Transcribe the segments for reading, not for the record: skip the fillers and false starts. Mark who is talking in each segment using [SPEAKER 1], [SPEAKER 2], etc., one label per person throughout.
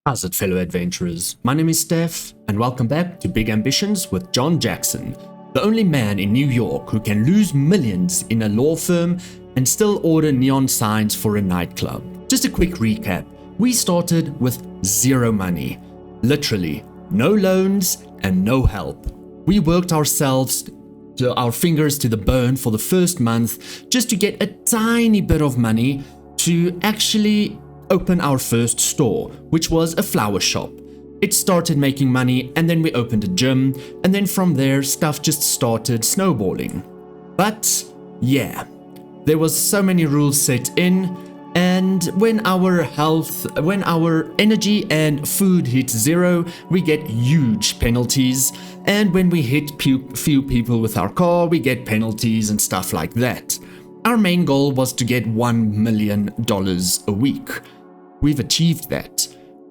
[SPEAKER 1] How's it, fellow adventurers? My name is Steph, and welcome back to Big Ambitions with John Jackson, the only man in New York who can lose millions in a law firm and still order neon signs for a nightclub. Just a quick recap. We started with zero money. Literally, no loans and no help. We worked ourselves to our fingers to the bone for the first month just to get a tiny bit of money to actually open our first store, which was a flower shop. It started making money, and then we opened a gym, and then from there stuff just started snowballing. But yeah, there was so many rules set in, and when our energy and food hit zero, we get huge penalties, and when we hit few people with our car, we get penalties and stuff like that. Our main goal was to get $1 million a week. We've achieved that.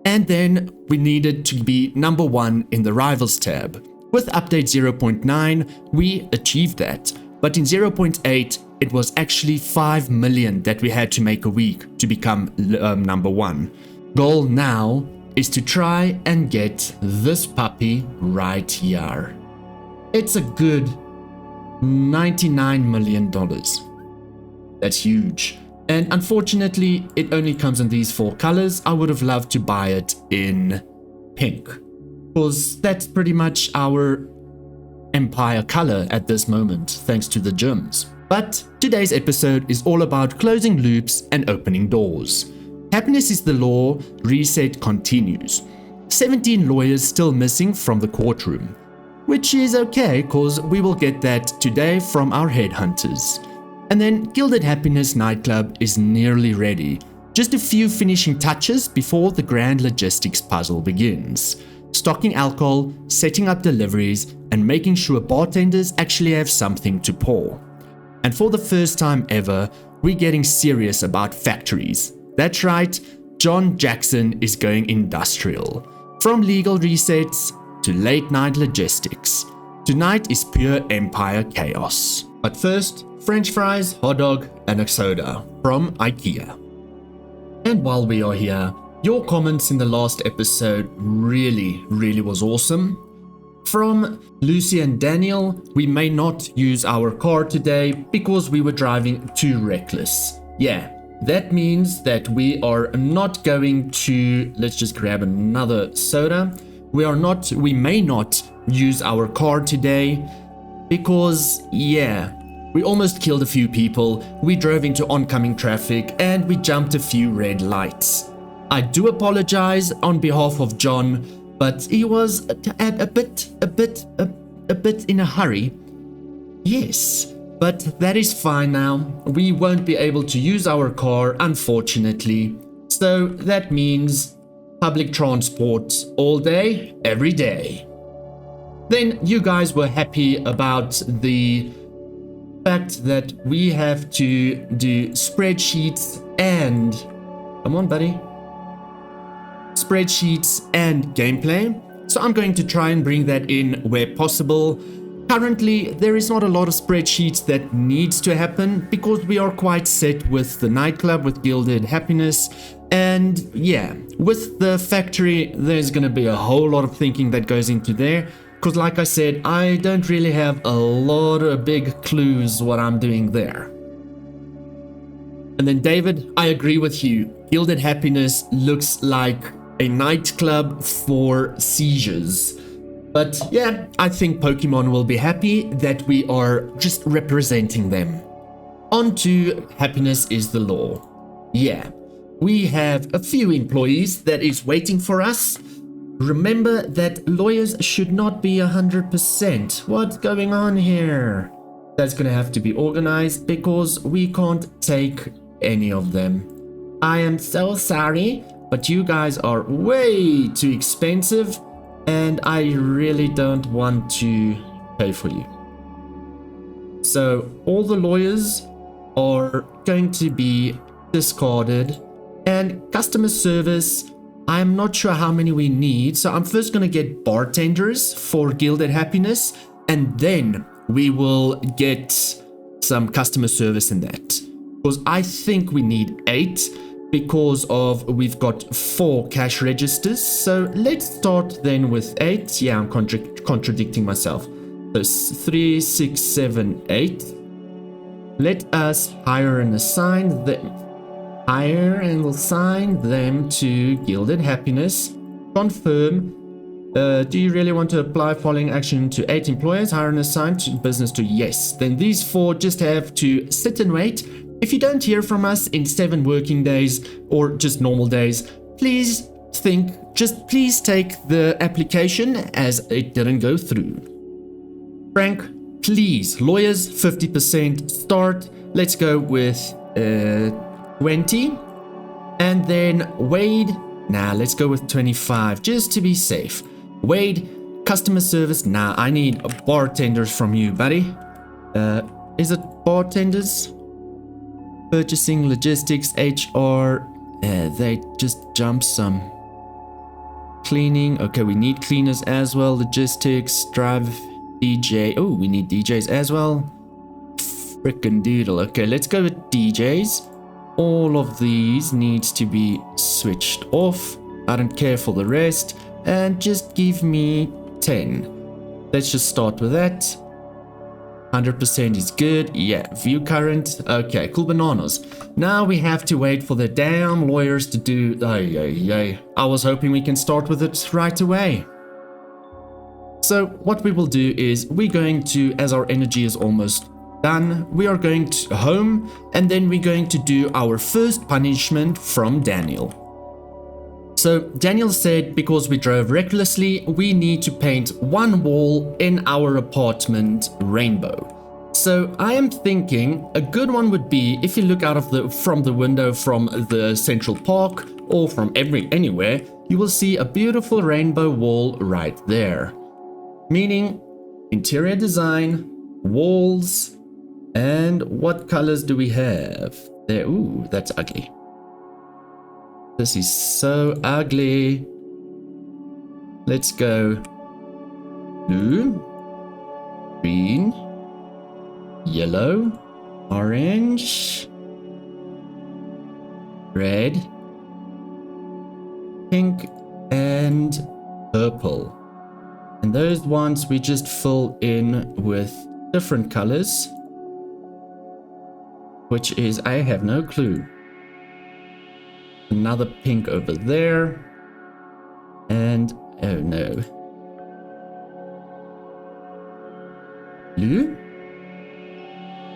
[SPEAKER 1] And then we needed to be number one in the rivals tab. With update 0.9, we achieved that. But in 0.8, it was actually 5 million that we had to make a week to become number one. Goal now is to try and get this puppy right here. It's a good $99 million. That's huge. And unfortunately, it only comes in these 4 colors. I would have loved to buy it in pink, because that's pretty much our empire color at this moment, thanks to the gyms. But today's episode is all about closing loops and opening doors. Happiness is the law, reset continues. 17 lawyers still missing from the courtroom, which is okay, because we will get that today from our headhunters. And then Gilded Happiness Nightclub is nearly ready. Just a few finishing touches before the grand logistics puzzle begins. Stocking alcohol, setting up deliveries, and making sure bartenders actually have something to pour. And for the first time ever, we're getting serious about factories. That's right, John Jackson is going industrial. From legal resets to late night logistics. Tonight is pure empire chaos. But first, French fries, hot dog, and a soda from IKEA. And while we are here, your comments in the last episode really was awesome. From Lucy and Daniel, we may not use our car today because we were driving too reckless. Yeah, that means that we are not going to, let's just grab another soda. We may not use our car today because, yeah, we almost killed a few people, we drove into oncoming traffic, and we jumped a few red lights. I do apologize on behalf of John, but he was a bit in a hurry. Yes, but that is fine now. We won't be able to use our car, unfortunately. So that means public transport all day, every day. Then you guys were happy about the fact that we have to do spreadsheets and come on buddy spreadsheets and gameplay, so I'm going to try and bring that in where possible. Currently there is not a lot of spreadsheets that needs to happen because we are quite set with the nightclub, with Gilded Happiness, and yeah, with the factory there's gonna be a whole lot of thinking that goes into there. Because like I said, I don't really have a lot of big clues what I'm doing there. And then David, I agree with you. Gilded Happiness looks like a nightclub for seizures. But yeah, I think Pokemon will be happy that we are just representing them. On to Happiness is the law. Yeah, we have a few employees that is waiting for us. Remember that lawyers should not be 100%. What's going on here? That's gonna have to be organized because we can't take any of them. I am so sorry, but you guys are way too expensive and I really don't want to pay for you. So all the lawyers are going to be discarded, and customer service, I'm not sure how many we need, so I'm first going to get bartenders for Gilded Happiness, and then we will get some customer service in that. Because I think we need 8, because of we've got 4 cash registers. So let's start then with 8. Yeah, I'm contradicting myself. So 3, 6, 7, 8. Let us hire and assign them. Hire and assign them to Gilded Happiness. Confirm. Do you really want to apply following action to 8 employers? Hire and assign to business to yes. Then these 4 just have to sit and wait. If you don't hear from us in 7 working days or just normal days, please please take the application as it didn't go through. Frank, please, lawyers 50% start. Let's go with 20. And then Wade, let's go with 25 just to be safe. Wade, customer service, I need bartenders from you, buddy. Is it bartenders? Purchasing, logistics, HR, they just jump some. Cleaning, okay, we need cleaners as well. Logistics, drive, DJ, oh, we need DJs as well. Frickin' doodle, okay, let's go with DJs. All of these needs to be switched off. I don't care for the rest. And just give me 10. Let's just start with that. 100% is good. Yeah, view current. Okay, cool bananas. Now we have to wait for the damn lawyers to do... I was hoping we can start with it right away. So what we will do is we're going to, as our energy is almost done, we are going to home, and then we're going to do our first punishment from Daniel. So Daniel said because we drove recklessly, we need to paint one wall in our apartment rainbow. So I am thinking a good one would be if you look out of from the window from the Central Park or from anywhere, you will see a beautiful rainbow wall right there. Meaning interior design, walls, and what colors do we have? There, ooh, that's ugly. This is so ugly. Let's go blue, green, yellow, orange, red, pink, and purple. And those ones we just fill in with different colors, which is, I have no clue. Another pink over there. And, oh no. Blue?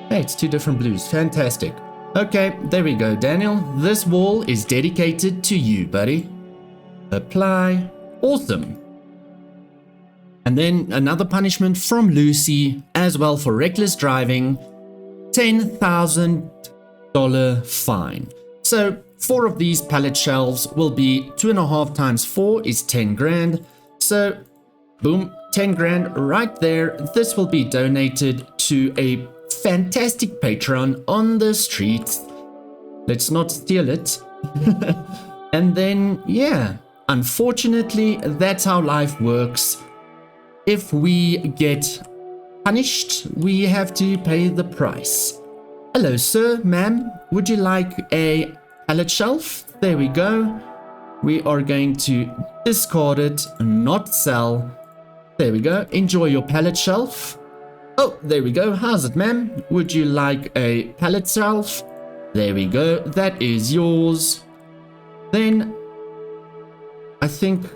[SPEAKER 1] Hey, it's 2 different blues. Fantastic. Okay, there we go, Daniel. This wall is dedicated to you, buddy. Apply. Awesome. And then another punishment from Lucy, as well for reckless driving. $10,000 fine. So 4 of these pallet shelves will be 2.5 times 4 is 10 grand. So boom, 10 grand right there. This will be donated to a fantastic patron on the street. Let's not steal it. And then, yeah, unfortunately, that's how life works. If we get punished, we have to pay the price. Hello, sir, ma'am. Would you like a pallet shelf? There we go. We are going to discard it, not sell. There we go. Enjoy your pallet shelf. Oh, there we go. How's it, ma'am? Would you like a pallet shelf? There we go. That is yours. Then, I think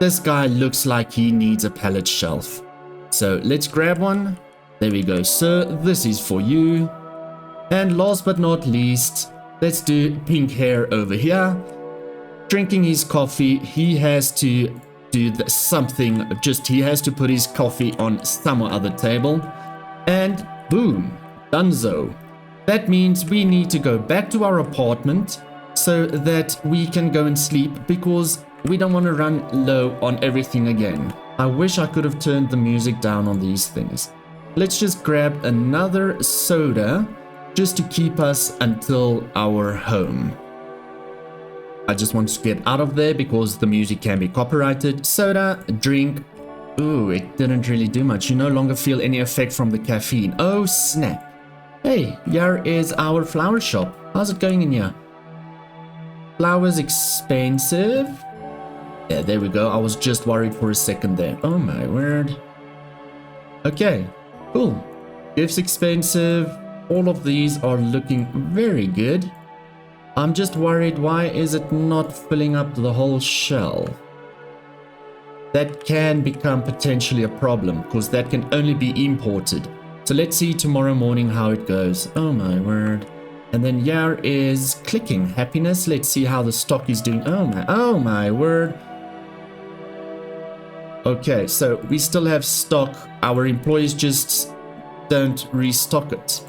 [SPEAKER 1] this guy looks like he needs a pallet shelf. So let's grab one. There we go, sir. This is for you. And last but not least, let's do pink hair over here. Drinking his coffee, he has to do something. He has to put his coffee on some other table. And boom, donezo. That means we need to go back to our apartment so that we can go and sleep, because we don't want to run low on everything again. I wish I could have turned the music down on these things. Let's just grab another soda just to keep us until our home. I just want to get out of there because the music can be copyrighted. Soda, drink. Ooh, it didn't really do much. You no longer feel any effect from the caffeine. Oh, snap. Hey, here is our flower shop. How's it going in here? Flowers expensive. Yeah, there we go. I was just worried for a second there. Oh my word. Okay, cool. Gifts expensive. All of these are looking very good. I'm just worried, why is it not filling up the whole shelf? That can become potentially a problem because that can only be imported. So let's see tomorrow morning how it goes. Oh my word. And then here is clicking happiness. Let's see how the stock is doing. Oh my word. Okay, so we still have stock. Our employees just don't restock it.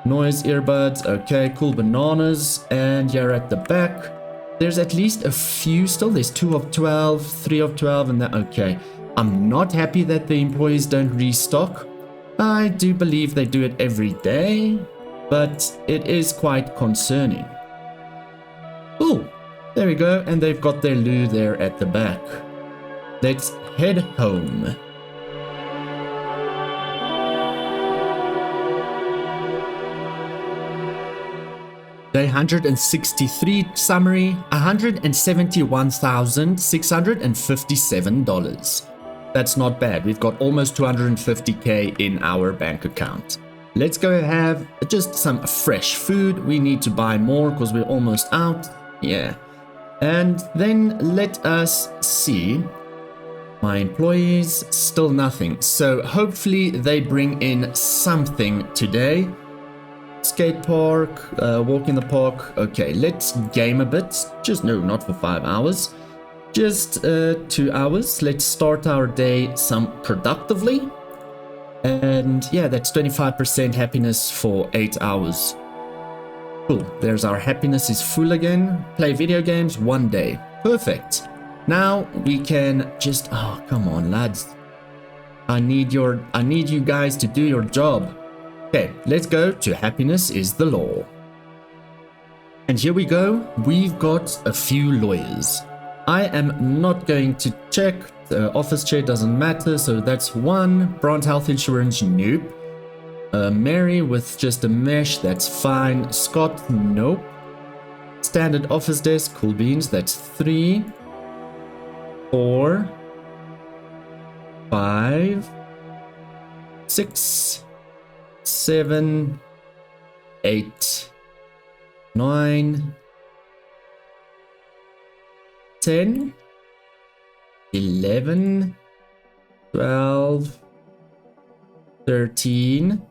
[SPEAKER 1] Noise earbuds. Okay, cool. Bananas. And here at the back, there's at least a few still. There's 2 of 12, 3 of 12, and that. Okay. I'm not happy that the employees don't restock. I do believe they do it every day, but it is quite concerning. Oh, there we go. And they've got their loo there at the back. Let's head home. Day 163 summary, $171,657. That's not bad. We've got almost 250k in our bank account. Let's go have just some fresh food. We need to buy more because we're almost out. Yeah. And then let us see. My employees, still nothing. So hopefully they bring in something today. Skate park, walk in the park. Okay, let's game a bit. Just, no, not for 5 hours. Just 2 hours. Let's start our day some productively. And yeah, that's 25% happiness for 8 hours. Cool, there's our happiness is full again. Play video games 1 day. Perfect. Now we can just, oh, come on, lads. I need you guys to do your job. Okay, let's go to happiness is the law. And here we go. We've got a few lawyers. I am not going to check. The office chair doesn't matter, so that's 1. Brand health insurance, nope. Mary with just a mesh, that's fine. Scott, nope. Standard office desk, cool beans, that's 3. 4, 5, 6, 7, 8, 9, 10, 11, 12, 13,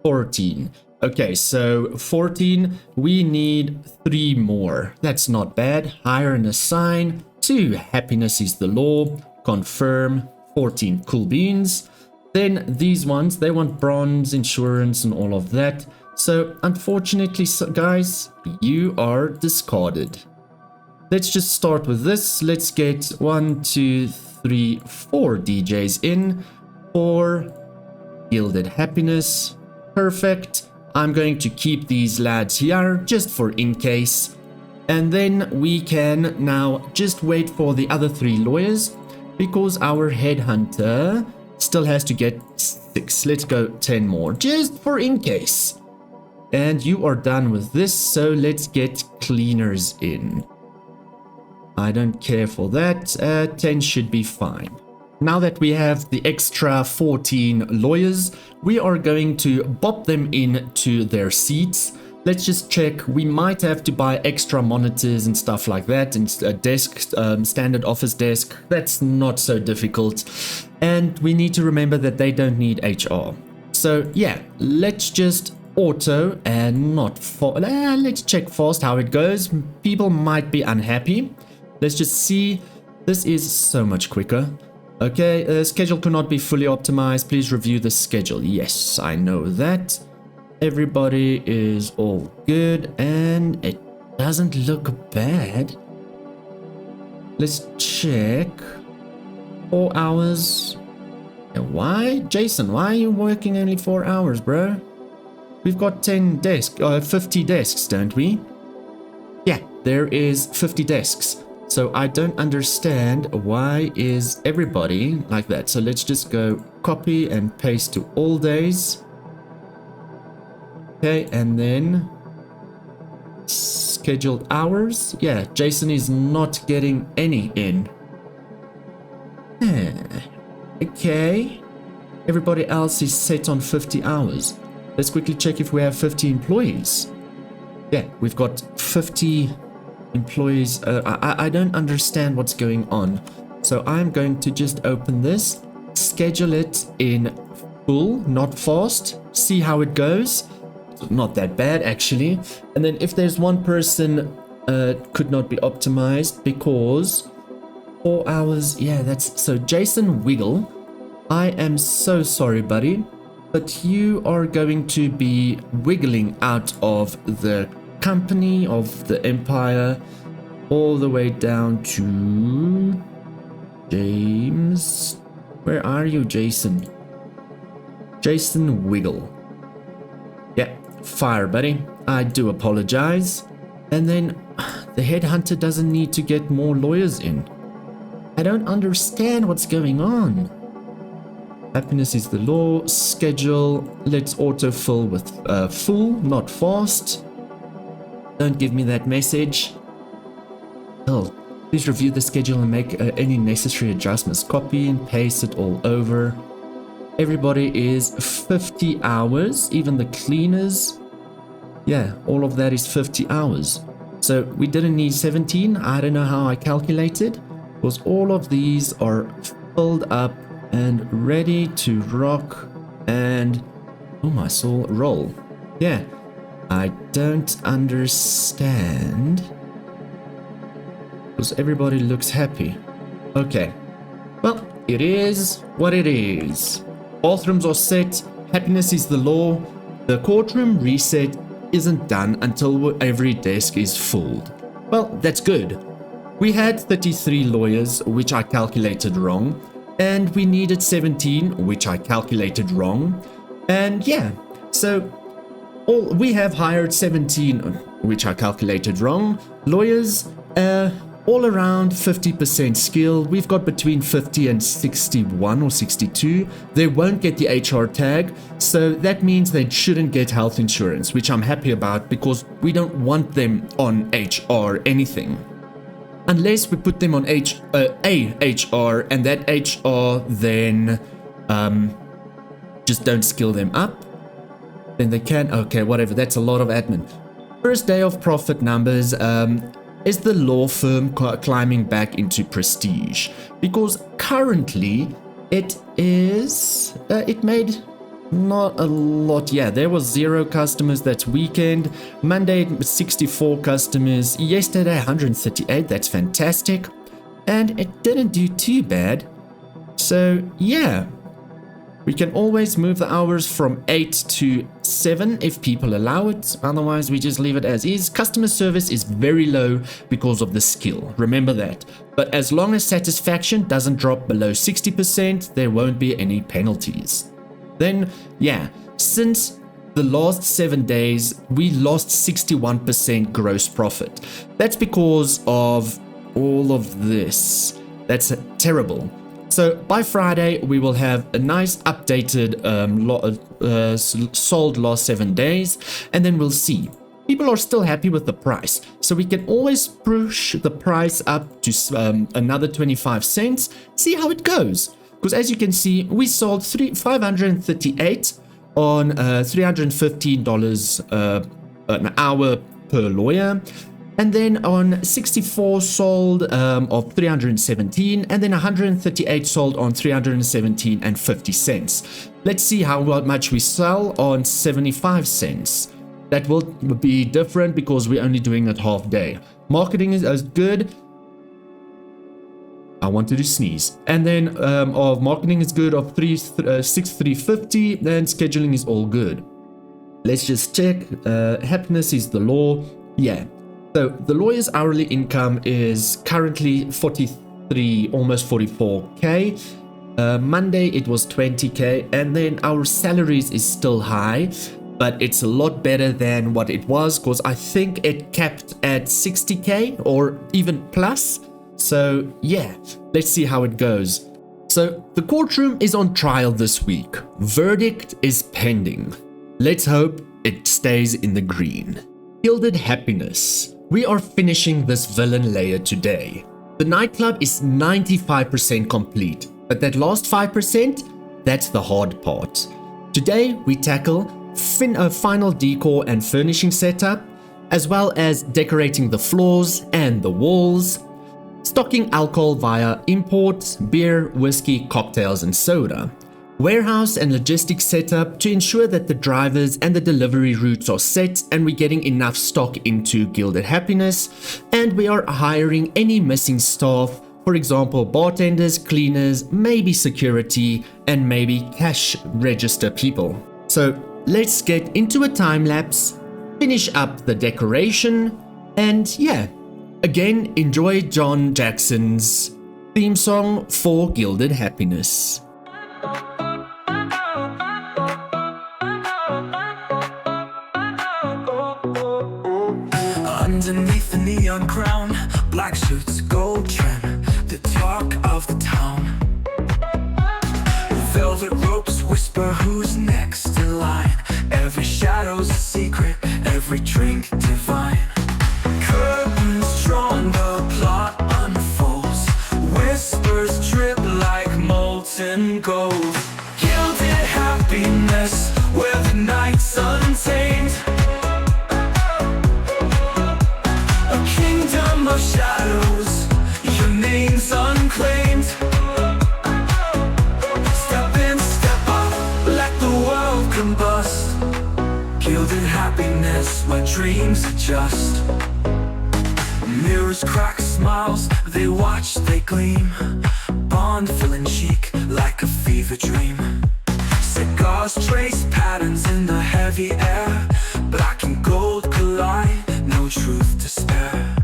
[SPEAKER 1] 14. Okay, so 14, we need 3 more. That's not bad. Hire and assign. 2, happiness is the law. Confirm. 14, cool beans. Then these ones, they want bronze, insurance, and all of that. So unfortunately, guys, you are discarded. Let's just start with this. Let's get 1, 2, 3, 4 DJs in for Gilded Happiness. Perfect. I'm going to keep these lads here just for in case. And then we can now just wait for the other 3 lawyers because our headhunter still has to get 6. Let's go 10 more just for in case. And you are done with this, so let's get cleaners in. I don't care for that. 10 should be fine. Now that we have the extra 14 lawyers, we are going to bop them into their seats. Let's just check. We might have to buy extra monitors and stuff like that, and a desk, standard office desk. That's not so difficult. And we need to remember that they don't need HR. So yeah, let's just auto and not for. Let's check fast how it goes. People might be unhappy. Let's just see. This is so much quicker. Okay, schedule cannot be fully optimized. Please review the schedule. Yes, I know that. Everybody is all good and it doesn't look bad. Let's check. 4 hours. Why? Jason, why are you working only 4 hours, bro? We've got 50 desks, don't we? Yeah, there is 50 desks. So I don't understand why is everybody like that. So let's just go copy and paste to all days. Okay, and then scheduled hours. Yeah, Jason is not getting any in. Okay. Everybody else is set on 50 hours. Let's quickly check if we have 50 employees. Yeah, we've got 50 employees. I don't understand what's going on. So I'm going to just open this, schedule it in full, not fast, see how it goes. Not that bad actually. And then if there's one person could not be optimized because 4 hours, yeah, that's so. Jason Wiggle, I am so sorry, buddy, but you are going to be wiggling out of the company, of the empire, all the way down to James. Where are you, Jason? Jason Wiggle. Yeah, fire, buddy. I do apologize. And then the headhunter doesn't need to get more lawyers in. I don't understand what's going on. Happiness is the law. Schedule. Let's autofill with full, not fast. Don't give me that message. Oh, please review the schedule and make any necessary adjustments. Copy and paste it all over. Everybody is 50 hours, even the cleaners. Yeah, all of that is 50 hours. So we didn't need 17. I don't know how I calculated, because all of these are filled up and ready to rock and, oh my soul, roll. Yeah, I don't understand, because everybody looks happy. Okay, well, it is what it is. Bathrooms are set, happiness is the law. The courtroom reset isn't done until every desk is full. Well, that's good. We had 33 lawyers, which I calculated wrong, and we needed 17, which I calculated wrong. And yeah, so we have hired 17, which I calculated wrong. Lawyers, all around 50% skill. We've got between 50 and 61 or 62. They won't get the HR tag, so that means they shouldn't get health insurance, which I'm happy about because we don't want them on HR anything. Unless we put them on HR, and that HR then just don't skill them up, then they can. Okay, whatever. That's a lot of admin. First day of profit numbers. Is the law firm climbing back into prestige? Because currently it is, it made not a lot. Yeah, there was 0 customers that weekend. Monday, 64 customers. Yesterday, 138. That's fantastic. And it didn't do too bad. So yeah, we can always move the hours from 8 to 7 if people allow it. Otherwise, we just leave it as is. Customer service is very low because of the skill. Remember that. But as long as satisfaction doesn't drop below 60%, there won't be any penalties. Then, yeah, since the last 7 days, we lost 61% gross profit. That's because of all of this. That's terrible. So by Friday, we will have a nice updated sold last 7 days, and then we'll see. People are still happy with the price, so we can always push the price up to another 25 cents, see how it goes. Because as you can see, we sold 538 on $315 an hour per lawyer. And then on 64 sold of 317, and then 138 sold on 317 and 50 cents. Let's see how much we sell on 75 cents. That will be different because we're only doing it half day. Marketing is as good. I wanted to sneeze. And then of marketing is good of 350, then scheduling is all good. Let's just check. Happiness is the law. Yeah. So the lawyer's hourly income is currently 43, almost 44k. Monday it was 20k, and then our salaries is still high, but it's a lot better than what it was because I think it capped at 60k or even plus. So yeah, let's see how it goes. So the courtroom is on trial this week. Verdict is pending. Let's hope it stays in the green. Gilded Happiness. We are finishing this villain layer today. The nightclub is 95% complete, but that last 5%, that's the hard part. Today we tackle final decor and furnishing setup, as well as decorating the floors and the walls, stocking alcohol via imports, beer, whiskey, cocktails and soda, warehouse and logistics setup to ensure that the drivers and the delivery routes are set and we're getting enough stock into Gilded Happiness, and we are hiring any missing staff, for example bartenders, cleaners, maybe security and maybe cash register people. So let's get into a time lapse, finish up the decoration, and yeah, again enjoy John Jackson's theme song for Gilded Happiness.
[SPEAKER 2] Underneath the neon crown, black suits, gold trim, the talk of the town. Velvet ropes whisper who's next in line. Every shadow's a secret, every drink divine. Curtains drawn, the plot unfolds. Whispers drip like molten gold. Gilded happiness, where the night's untamed. Of shadows, your name's unclaimed. Step in, step up, let the world combust. Gilded happiness, where dreams adjust. Mirrors crack smiles, they watch, they gleam. Bond feeling chic, like a fever dream. Cigars trace patterns in the heavy air. Black and gold collide, no truth to spare.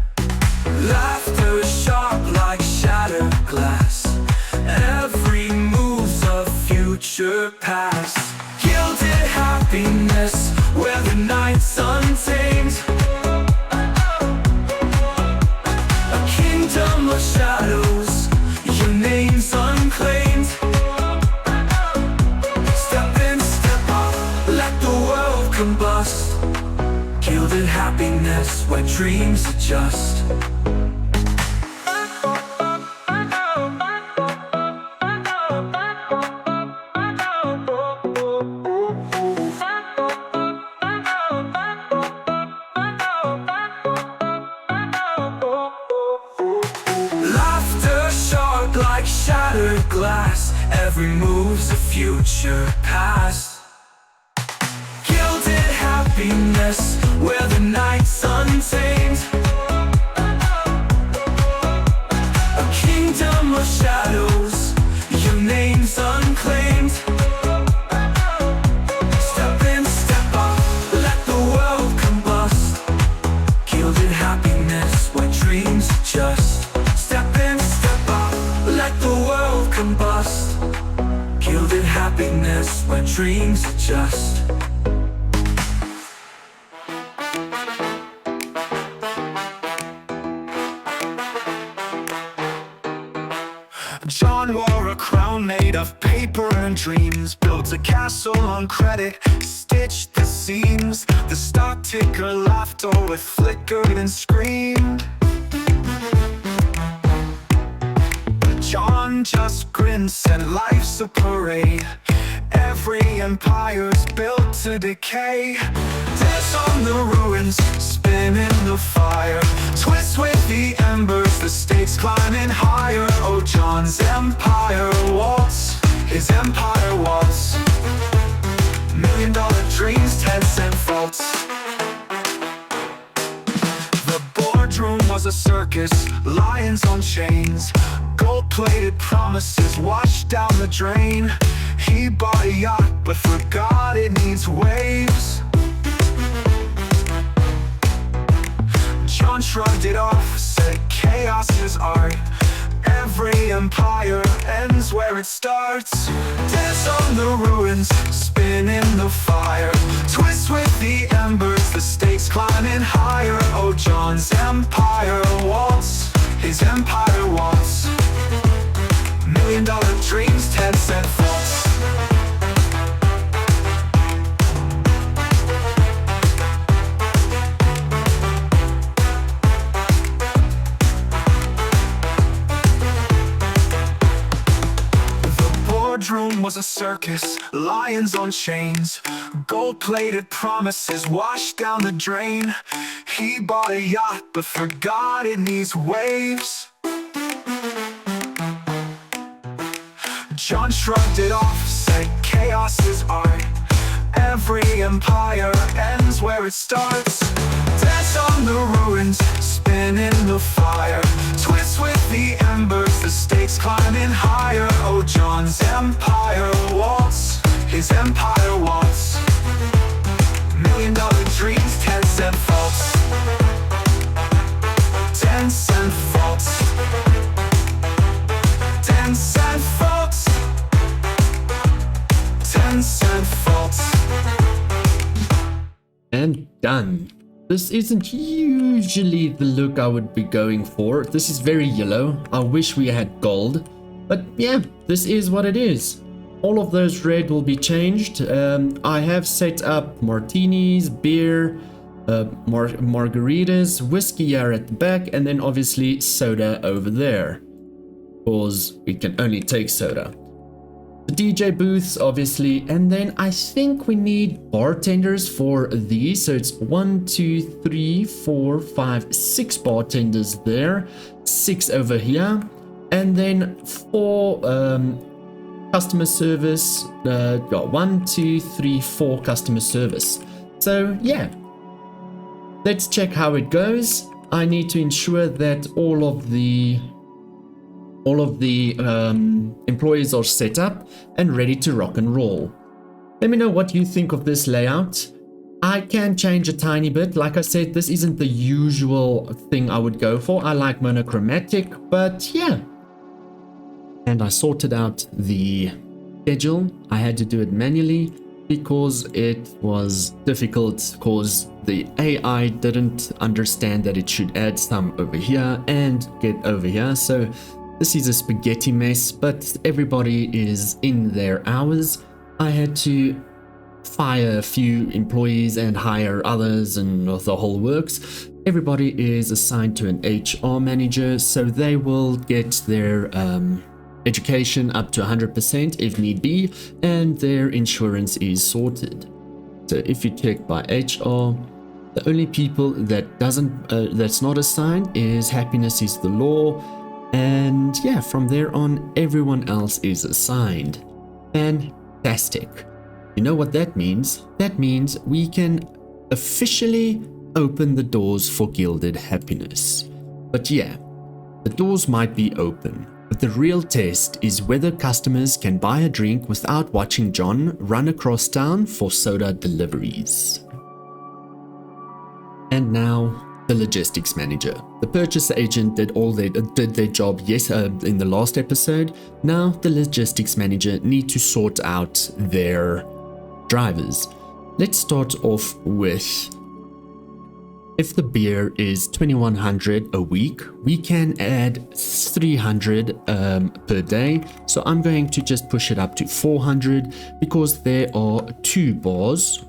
[SPEAKER 2] Laughter sharp like shattered glass. Every move's a future past. Gilded happiness, where the night's untamed. A kingdom of shadows, your name's unclaimed. Step in, step up, let the world combust. Gilded happiness, where dreams adjust. Like shattered glass, every move's a future past. Gilded happiness, where the night's untamed. A kingdom of shadows, your name's unclaimed. Step in, step up, let the world combust. Gilded happiness, where dreams adjust. Step in, step up, let the world combust. Gilded happiness, when dreams adjust. John wore a crown made of paper and dreams. Built a castle on credit, stitched the seams. The stock ticker laughed, or it flickered and screamed. John just grinned, said life's a parade. Every empire's built to decay. Dance on the ruins, spin in the fire. Twist with the embers, the stakes climbing higher. Oh, John's empire waltz, his empire waltz. $1 million dreams, 10-cent faults. The boardroom was a circus, lions on chains. Gold-plated promises washed down the drain. He bought a yacht, but forgot it needs waves. John shrugged it off, said chaos is art. Every empire ends where it starts. Dance on the ruins, spin in the fire. Twist with the embers, the stakes climbing higher. Oh, John's empire waltz, his empire waltz. $1 million dreams, 10-cent faults. room was a circus, lions on chains, gold-plated promises washed down the drain. He bought a yacht but forgot it needs waves. John shrugged it off, said chaos is art. Every empire ends where it starts. Dance on the ruins, spin in the fire. Twist with the embers, the stakes climbing higher. Oh, John's empire waltz, his empire waltz. $1,000,000 dreams, 10-cent faults. 10-cent faults. 10-cent faults. 10-cent faults.
[SPEAKER 1] And done. This isn't usually the look I would be going for. This is very yellow. I wish we had gold. But yeah, this is what it is. All of those red will be changed. I have set up martinis, beer, margaritas, whiskey here at the back, and then obviously soda over there, because we can only take soda. The DJ booths, obviously, and then I think we need bartenders for these. So it's 1, 2, 3, 4, 5, 6 bartenders there, 6 over here, and then 4 customer service. Got 1, 2, 3, 4 customer service. So yeah, let's check how it goes. I need to ensure that all of the employees are set up and ready to rock and roll. Let me know what you think of this layout. I can change a tiny bit. Like I said, this isn't the usual thing I would go for. I like monochromatic, but yeah. And I sorted out the schedule. I had to do it manually because it was difficult, because the AI didn't understand that it should add some over here and get over here. So this is a spaghetti mess, but everybody is in their hours. I had to fire a few employees and hire others, and the whole works. Everybody is assigned to an HR manager, so they will get their education up to 100% if need be, and their insurance is sorted. So if you check by HR, the only people that that's not assigned is Happiness is the Law. And yeah, from there on, everyone else is assigned. Fantastic. You know what that means? That means we can officially open the doors for Gilded Happiness. But yeah, the doors might be open, but the real test is whether customers can buy a drink without watching John run across town for soda deliveries. And now, the logistics manager. The purchase agent did their job in the last episode. Now the logistics manager need to sort out their drivers. Let's start off with, if the beer is 2,100 a week, we can add 300 per day. So I'm going to just push it up to 400 because there are 2 bars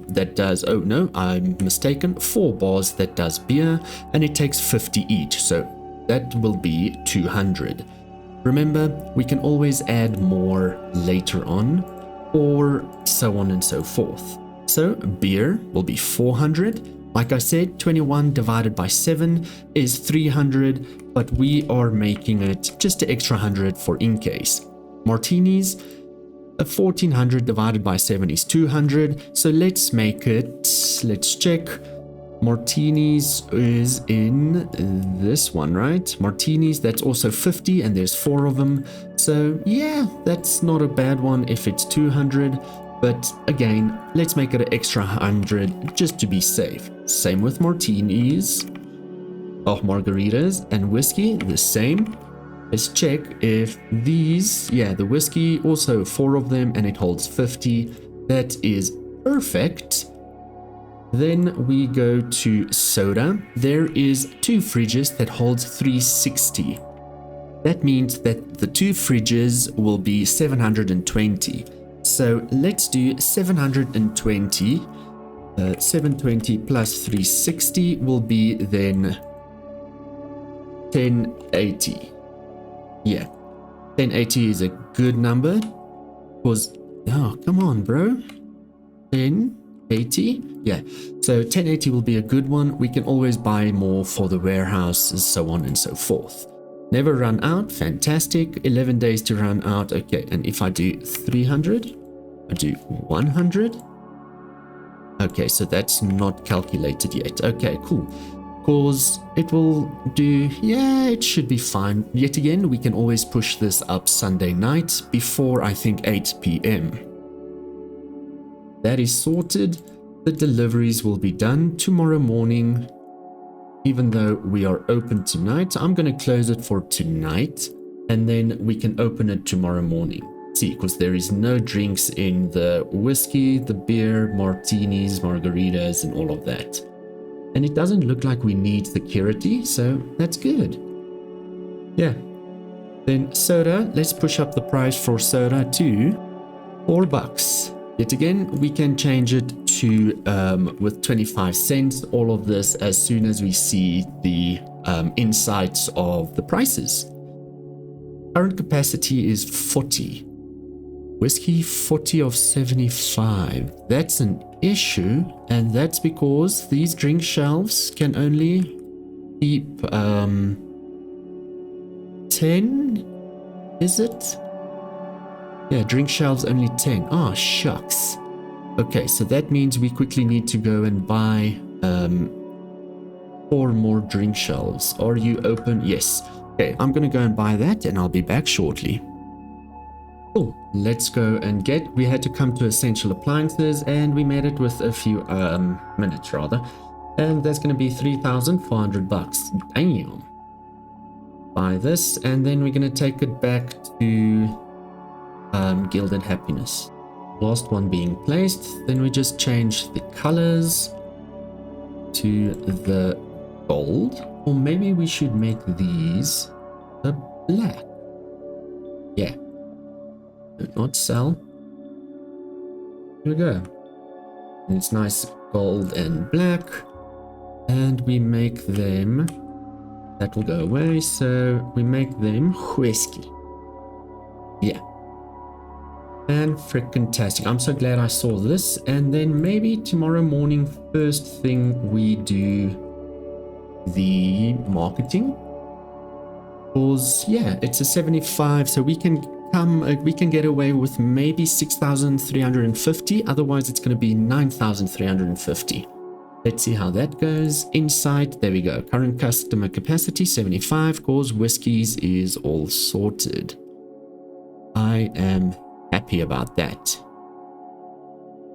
[SPEAKER 1] that does, oh no, I'm mistaken, 4 bars that does beer, and it takes 50 each, so that will be 200. Remember, we can always add more later on, or so on and so forth. So beer will be 400. Like I said, 21 divided by 7 is 300, but we are making it just an extra 100 for in case. Martinis, 1400 divided by 7 is 200. So let's make it, let's check. Martinis is in this one, right? Martinis, that's also 50, and there's 4 of them. So yeah, that's not a bad one if it's 200. But again, let's make it an extra 100 just to be safe. Same with martinis. Oh, margaritas and whiskey, the same. Let's check if these, yeah, the whiskey, also 4 of them, and it holds 50. That is perfect. Then we go to soda. There is 2 fridges that holds 360. That means that the 2 fridges will be 720. So let's do 720. 720 plus 360 will be then 1080. Yeah, 1080 is a good number. Because, oh, come on, bro. 1080? Yeah, so 1080 will be a good one. We can always buy more for the warehouses, so on and so forth. Never run out, fantastic. 11 days to run out, okay. And if I do 300, I do 100. Okay, so that's not calculated yet. Okay, cool. Because it will do, yeah, it should be fine. Yet again, we can always push this up Sunday night before, I think, 8 p.m. That is sorted. The deliveries will be done tomorrow morning. Even though we are open tonight, I'm going to close it for tonight. And then we can open it tomorrow morning. See, because there is no drinks in the whiskey, the beer, martinis, margaritas, and all of that. And it doesn't look like we need security, so that's good. Yeah. Then soda, let's push up the price for soda to $4. Yet again, we can change it to with 25 cents, all of this as soon as we see the insights of the prices. Current capacity is 40. Whiskey 40 of 75. That's an issue, and that's because these drink shelves can only keep 10, is it? Yeah, drink shelves only 10. Oh, shucks. Okay, so that means we quickly need to go and buy 4 more drink shelves. Are you open? Yes. Okay, I'm gonna go and buy that and I'll be back shortly. Cool, let's go and we had to come to essential appliances and we made it with a few minutes rather. And that's gonna be $3,400. Damn. Buy this and then we're gonna take it back to Gilded Happiness. Last one being placed, then we just change the colors to the gold, or maybe we should make these the black. Yeah, do not sell. Here we go. And it's nice gold and black, and we make them, that will go away, so we make them whiskey. Yeah. And freaking tastic. I'm so glad I saw this. And then maybe tomorrow morning, first thing we do the marketing. Because yeah, it's a 75, so we can get away with maybe 6,350. Otherwise, it's going to be 9,350. Let's see how that goes. Insight, there we go. Current customer capacity 75. Cause whiskeys is all sorted. I am happy about that.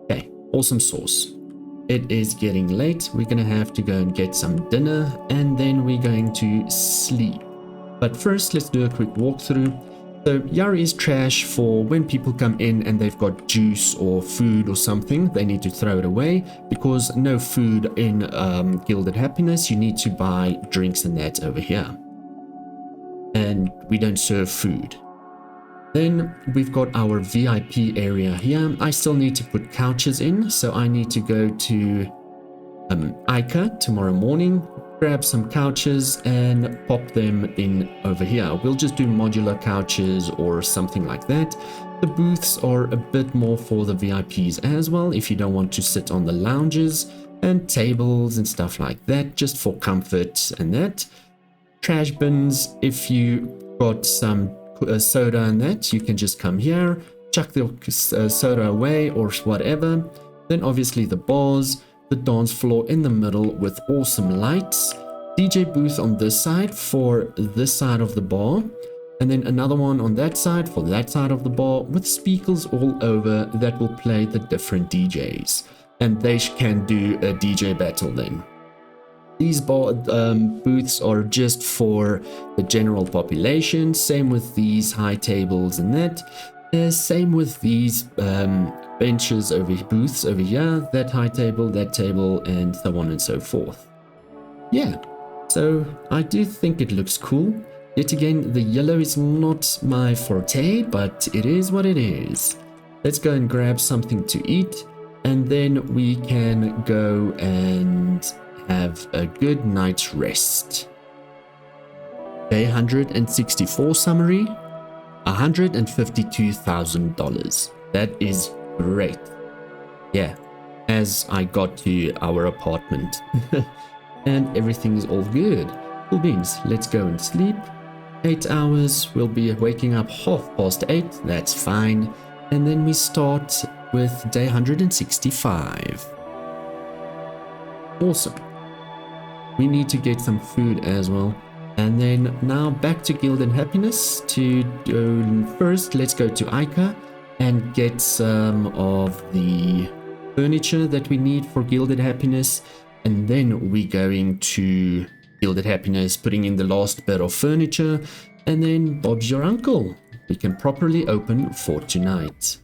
[SPEAKER 1] Okay, awesome sauce. It is getting late. We're gonna have to go and get some dinner and then we're going to sleep. But first, let's do a quick walkthrough. So here is trash for when people come in and they've got juice or food or something. They need to throw it away because no food in Gilded Happiness. You need to buy drinks and that over here. And we don't serve food. Then we've got our VIP area here. I still need to put couches in, so I need to go to Ica tomorrow morning, grab some couches and pop them in over here. We'll just do modular couches or something like that. The booths are a bit more for the VIPs as well, if you don't want to sit on the lounges, and tables and stuff like that, just for comfort and that. Trash bins, if you got some soda and that, you can just come here, chuck the soda away or whatever. Then obviously the bars, the dance floor in the middle with awesome lights, DJ booth on this side for this side of the bar, and then another one on that side for that side of the bar with speakers all over that will play the different DJs, and they can do a DJ battle then. These booths are just for the general population. Same with these high tables and that. Same with these benches over booths over here. That high table, that table, and so on and so forth. Yeah, so I do think it looks cool. Yet again, the yellow is not my forte, but it is what it is. Let's go and grab something to eat, and then we can go and have a good night's rest. Day 164 summary. $152,000. That is great. Yeah, as I got to our apartment. And everything is all good. Cool beans, let's go and sleep. 8 hours, we'll be waking up 8:30, that's fine. And then we start with day 165. Awesome. We need to get some food as well. And then now back to Gilded Happiness to go first. Let's go to Ica and get some of the furniture that we need for Gilded Happiness. And then we're going to Gilded Happiness, putting in the last bit of furniture. And then Bob's your uncle. We can properly open for tonight.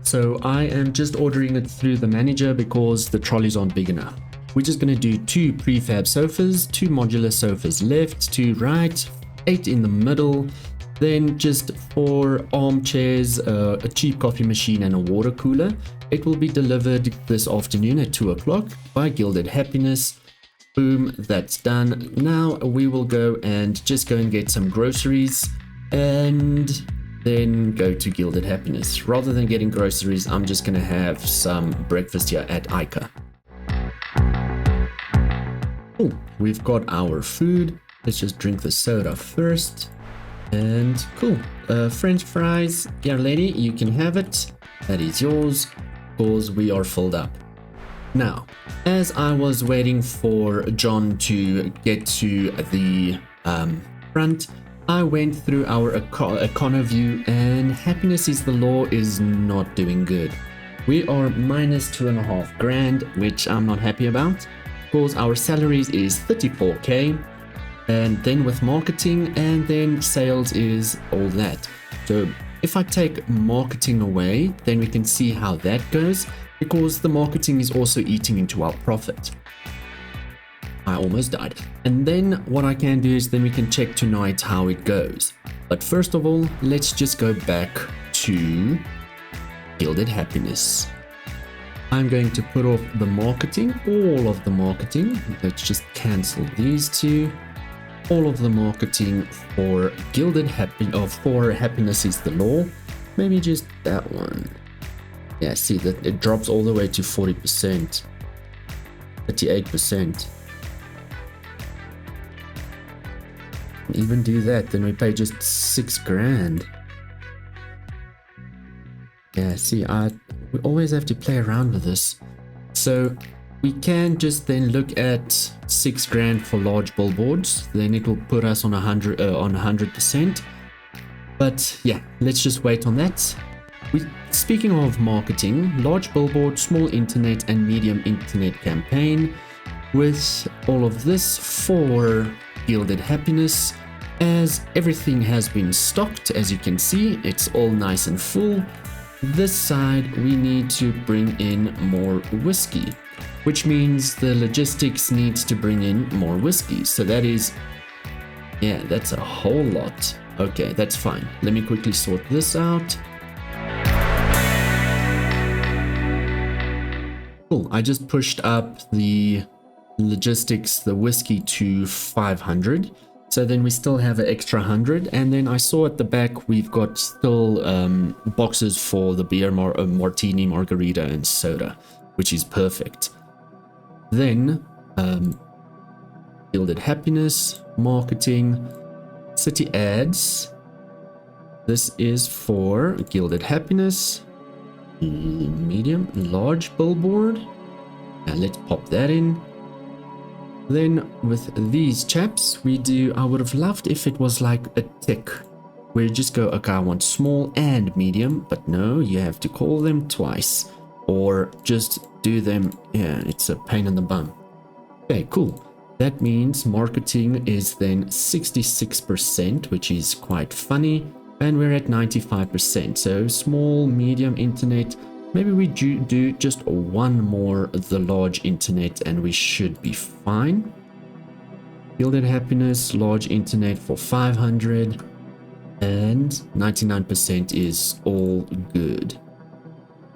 [SPEAKER 1] So I am just ordering it through the manager because the trolleys aren't big enough. We're just going to do 2 prefab sofas, 2 modular sofas left, 2 right, 8 in the middle, then just 4 armchairs, a cheap coffee machine and a water cooler. It will be delivered this afternoon at 2 o'clock by Gilded Happiness. Boom, that's done. Now we will go and get some groceries and then go to Gilded Happiness. Rather than getting groceries, I'm just gonna have some breakfast here at Ica. Oh, we've got our food. Let's just drink the soda first. And cool. French fries. Yeah, lady, you can have it. That is yours, because we are filled up. Now, as I was waiting for John to get to the front, I went through our econo view, and Happiness is the Law is not doing good. We are minus 2.5 grand, which I'm not happy about, because our salaries is 34k, and then with marketing and then sales is all that. So if I take marketing away, then we can see how that goes, because the marketing is also eating into our profit. I almost died. And then what I can do is then we can check tonight how it goes. But first of all, let's just go back to Gilded Happiness. I'm going to put off the marketing, all of the marketing. Let's just cancel these two. All of the marketing for Gilded Happiness, for Happiness is the Law. Maybe just that one. Yeah, see that it drops all the way to 40%, 38%. Even do that, then we pay just 6 grand. Yeah, see, we always have to play around with this. So we can just then look at 6 grand for large billboards. Then it will put us on 100%. But yeah, let's just wait on that. Speaking of marketing, large billboard, small internet and medium internet campaign. With all of this for Gilded Happiness, as everything has been stocked, as you can see, it's all nice and full. This side we need to bring in more whiskey, which means the logistics needs to bring in more whiskey. So that is, yeah, that's a whole lot. Okay, that's fine. Let me quickly sort this out. Cool, I just pushed up the logistics, the whiskey, to 500. So then we still have an extra 100. And then I saw at the back we've got still boxes for the beer, martini, margarita and soda, which is perfect. Then Gilded Happiness, marketing, city ads. This is for Gilded Happiness, medium, large billboard. And let's pop that in. Then with these chaps, we do, I would have loved if it was like a tick, where you just go, okay, I want small and medium, but no, you have to call them twice, or just do them, yeah, it's a pain in the bum. Okay, cool. That means marketing is then 66%, which is quite funny, and we're at 95%, so small, medium internet. Maybe we do just one more the large internet and we should be fine. Gilded Happiness, large internet for 500. And 99% is all good.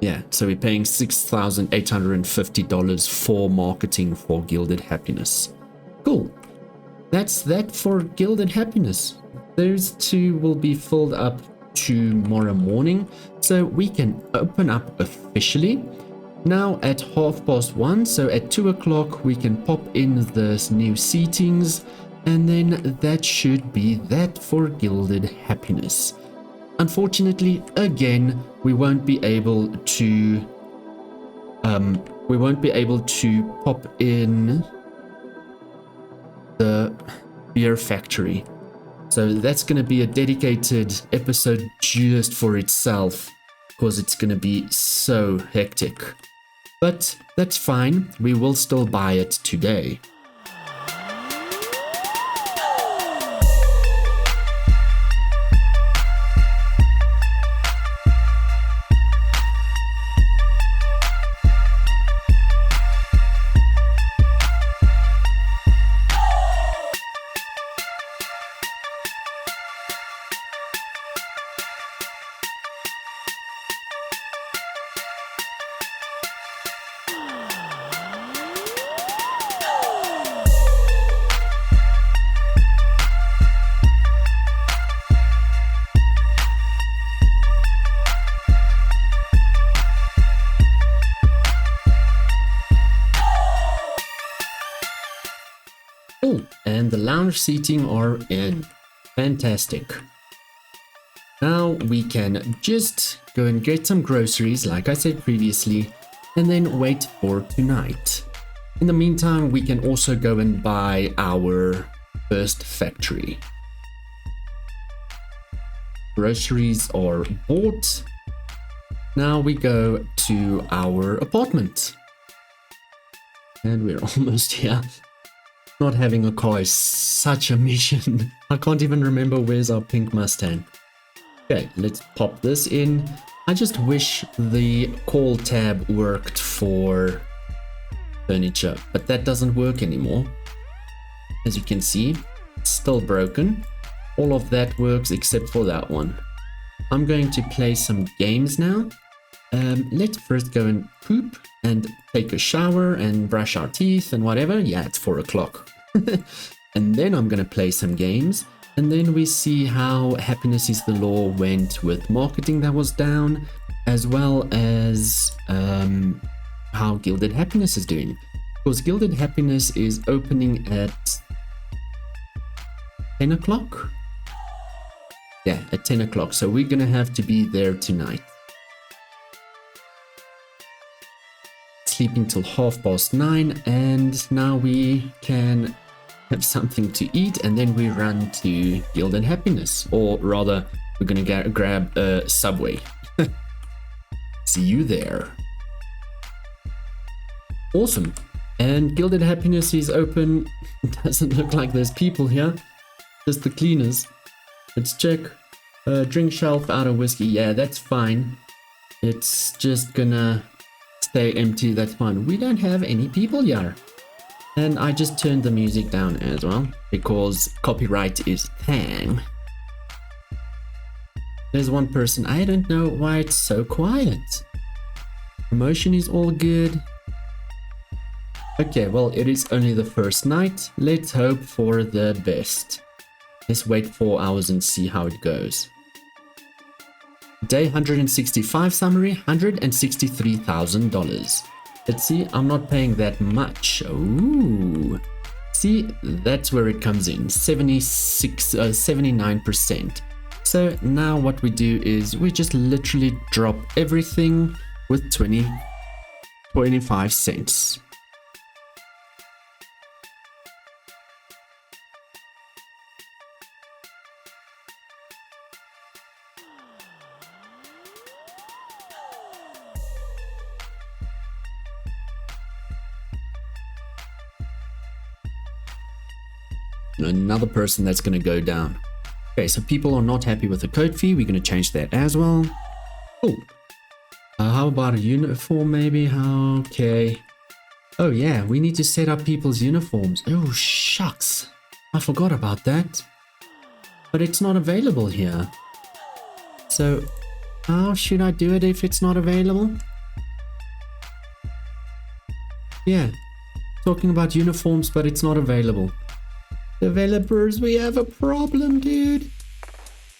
[SPEAKER 1] Yeah, so we're paying $6,850 for marketing for Gilded Happiness. Cool. That's that for Gilded Happiness. Those two will be filled up tomorrow morning, so we can open up officially. Now at 1:30, so at 2 o'clock we can pop in the new seatings, and then that should be that for Gilded Happiness. Unfortunately, again, we won't be able to pop in the beer factory. So that's going to be a dedicated episode just for itself, because it's going to be so hectic. But that's fine, we will still buy it today. Oh, and the lounge seating are in. Fantastic. Now we can just go and get some groceries, like I said previously, and then wait for tonight. In the meantime, we can also go and buy our first factory. Groceries are bought. Now we go to our apartment. And we're almost here. Not having a car is such a mission. I can't even remember where's our pink Mustang. Okay, let's pop this in. I just wish the call tab worked for furniture, but that doesn't work anymore. As you can see, it's still broken. All of that works except for that one. I'm going to play some games now. Let's first go and poop and take a shower and brush our teeth and whatever. Yeah, it's 4 o'clock. And then I'm going to play some games. And then we see how Happiness is the Law went with marketing that was down, as well as how Gilded Happiness is doing. Because Gilded Happiness is opening at 10 o'clock. Yeah, at 10 o'clock. So we're going to have to be there tonight. Sleeping till 9:30, and now we can have something to eat, and then we run to Gilded Happiness, or rather we're gonna grab a Subway. See you there. Awesome. And Gilded Happiness is open. Doesn't look like there's people here, just the cleaners. Let's check. Drink shelf out of whiskey. Yeah, that's fine. It's just gonna stay empty, that's fine. We don't have any people here. And I just turned the music down as well, because copyright is thing. There's one person, I don't know why it's so quiet. Promotion is all good. Okay, well, it is only the first night. Let's hope for the best. Let's wait 4 hours and see how it goes. Day 165 summary, $163,000. Let's see, I'm not paying that much. Ooh. See, that's where it comes in, 79%. So now what we do is we just literally drop everything with 25 cents. Another person that's going to go down. Okay, so people are not happy with the code fee. We're going to change that as well. Cool. How about a uniform maybe? Okay. Oh yeah, we need to set up people's uniforms. Oh shucks. I forgot about that. but it's not available here. So how should I do it if it's not available? Yeah, talking about uniforms, but it's not available. Developers, we have a problem, dude.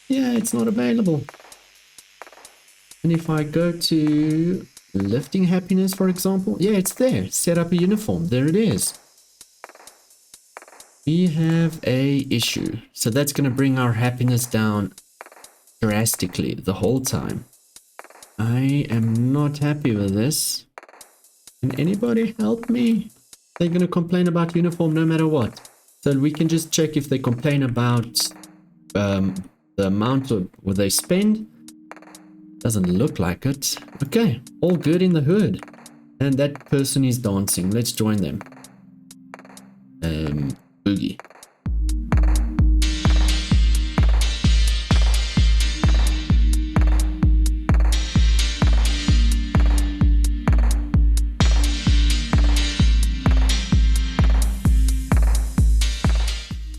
[SPEAKER 1] Yeah, it's not available. And if I go to lifting happiness, for example, yeah, it's there. Set up a uniform. There it is. We have a issue. So that's going to bring our happiness down drastically the whole time. I am not happy with this. Can anybody help me? They're going to complain about uniform no matter what. So we can just check if they complain about the amount of what they spend. Doesn't look like it. Okay, all good in the hood. And that person is dancing. Let's join them. Boogie.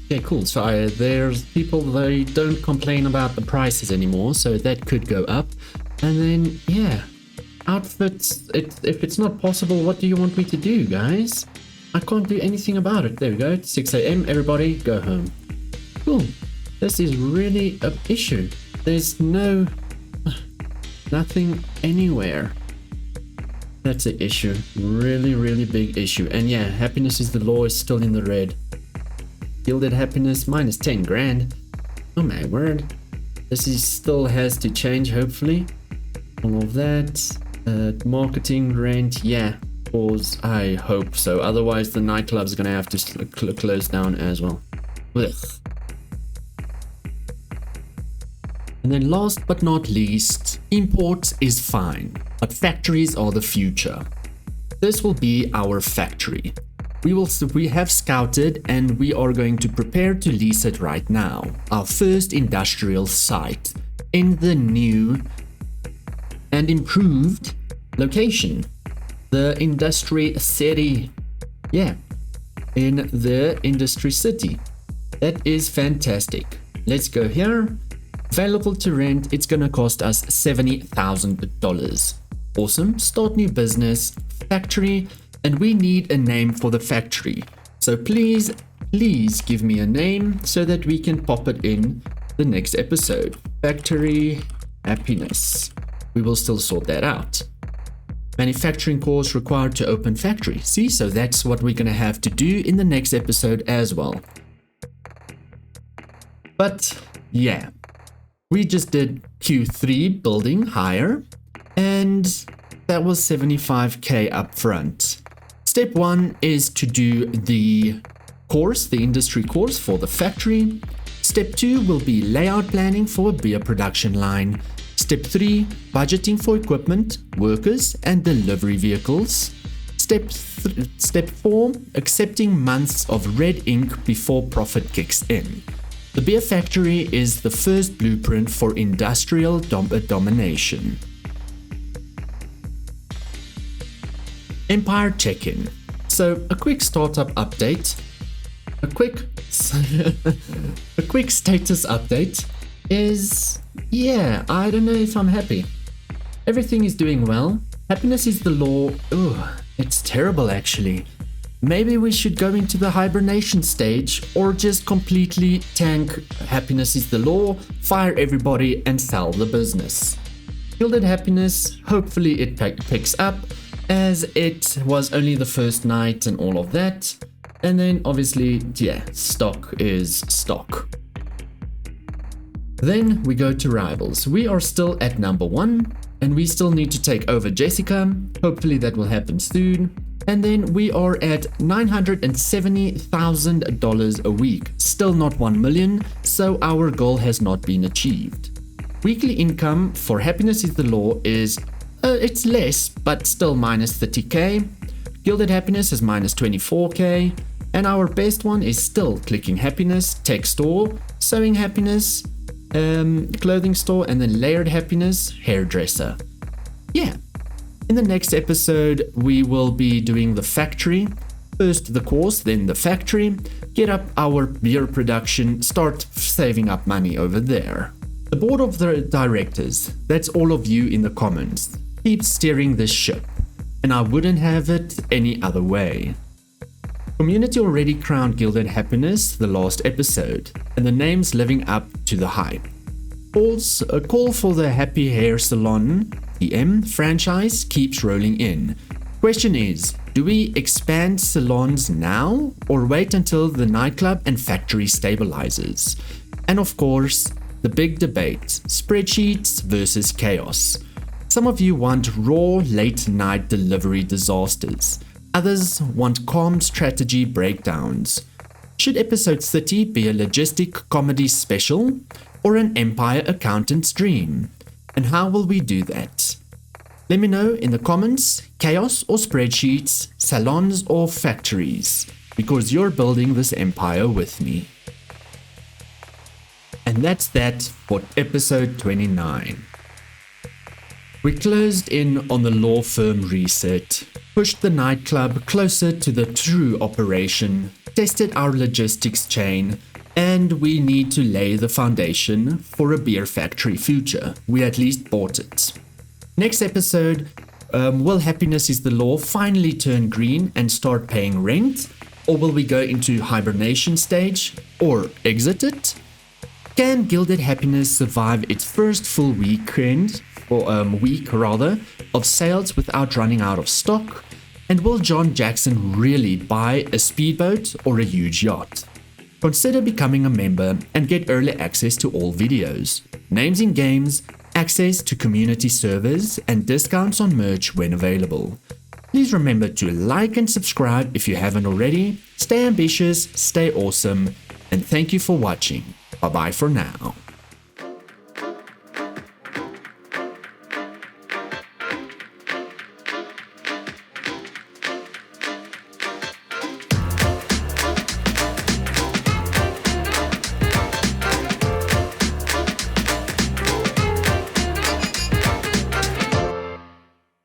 [SPEAKER 1] Okay, cool. So there's people, they don't complain about the prices anymore, so that could go up. And then, yeah, outfits, if it's not possible, what do you want me to do, guys? I can't do anything about it. There we go, 6 a.m, everybody go home. Cool. This is really an issue. There's nothing anywhere. That's an issue. Really, really big issue. And yeah, happiness is the law is still in the red. Gilded Happiness minus 10 grand. Oh my word. This is still has to change, hopefully. All of that. Marketing, rent, yeah. Pause, I hope so. Otherwise, the nightclub's gonna have to close down as well. Ugh. And then last but not least, imports is fine, but factories are the future. This will be our factory. We have scouted and we are going to prepare to lease it right now. Our first industrial site in the new and improved location. The industry city. Yeah, in the industry city. That is fantastic. Let's go here. Available to rent, it's gonna cost us $70,000. Awesome. Start new business, factory. And we need a name for the factory. So please give me a name so that we can pop it in the next episode. Factory Happiness. We will still sort that out. Manufacturing course required to open factory. See, so that's what we're going to have to do in the next episode as well. But yeah, we just did Q3 building hire and that was 75k up front. Step 1 is to do the course, the industry course for the factory. Step 2 will be layout planning for a beer production line. Step 3, budgeting for equipment, workers, and delivery vehicles. Step 4, accepting months of red ink before profit kicks in. The beer factory is the first blueprint for industrial domination. Empire check-in. So a quick startup update, a quick status update is, yeah, I don't know if I'm happy. Everything is doing well. Happiness is the law. Ugh, it's terrible actually. Maybe we should go into the hibernation stage or just completely tank happiness is the law, fire everybody and sell the business. Gilded Happiness, hopefully it picks up, as it was only the first night and all of that. And then obviously, yeah, stock is stock. Then we go to rivals. We are still at number 1 and we still need to take over Jessica. Hopefully that will happen soon. And then we are at $970,000 a week. Still not 1 million, so our goal has not been achieved. Weekly income for Happiness is the Law is it's less, but still minus 30k. Gilded Happiness is minus 24k. And our best one is still Clicking Happiness, Tech Store, Sewing Happiness, Clothing Store, and then Layered Happiness, Hairdresser. Yeah. In the next episode, we will be doing the factory. First the course, then the factory, get up our beer production, start saving up money over there. The board of the directors, that's all of you in the comments, keeps steering this ship, and I wouldn't have it any other way. Community already crowned Gilded Happiness the last episode, and the name's living up to the hype. A call for the Happy Hair Salon TM franchise keeps rolling in. Question is, do we expand salons now or wait until the nightclub and factory stabilizes? And of course, the big debate, spreadsheets versus chaos. Some of you want raw late night delivery disasters. Others want calm strategy breakdowns. Should episode 30 be a logistic comedy special or an empire accountant's dream? And how will we do that? Let me know in the comments, chaos or spreadsheets, salons or factories, because you're building this empire with me. And that's that for episode 29. We closed in on the law firm reset, pushed the nightclub closer to the true operation, tested our logistics chain, and we need to lay the foundation for a beer factory future. We at least bought it. Next episode, will happiness is the law finally turn green and start paying rent? Or will we go into hibernation stage or exit it? Can Gilded Happiness survive its first full week of sales without running out of stock? And will John Jackson really buy a speedboat or a huge yacht? Consider becoming a member and get early access to all videos, names in games, access to community servers, and discounts on merch when available. Please remember to like and subscribe if you haven't already. Stay ambitious, stay awesome, and thank you for watching. Bye bye for now.